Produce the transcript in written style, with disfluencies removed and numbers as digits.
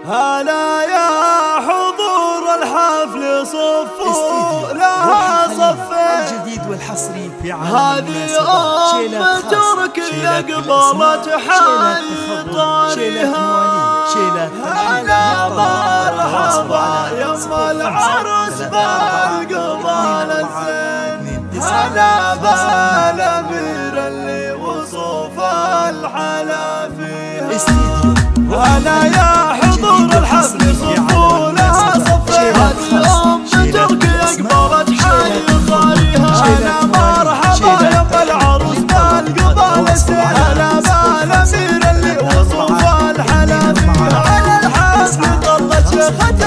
هلا يا حضور الحفل صفوا لها صفين الجديد والحصري في عالم هذه أم تركيا قبلت حي طاريها هلا مرحبا يما العرس بالقبال الزين هلا بالأمير اللي وصوف الحلا فيها هلا يا حضور الحفل صفوا لها صفين هذه أم تركيا قبلت حي طاريها هلا مرحبا يما العرس بالقبال الزين هلا بالأمير اللي وصوف الحلا فيها على الحفل طلت شيخة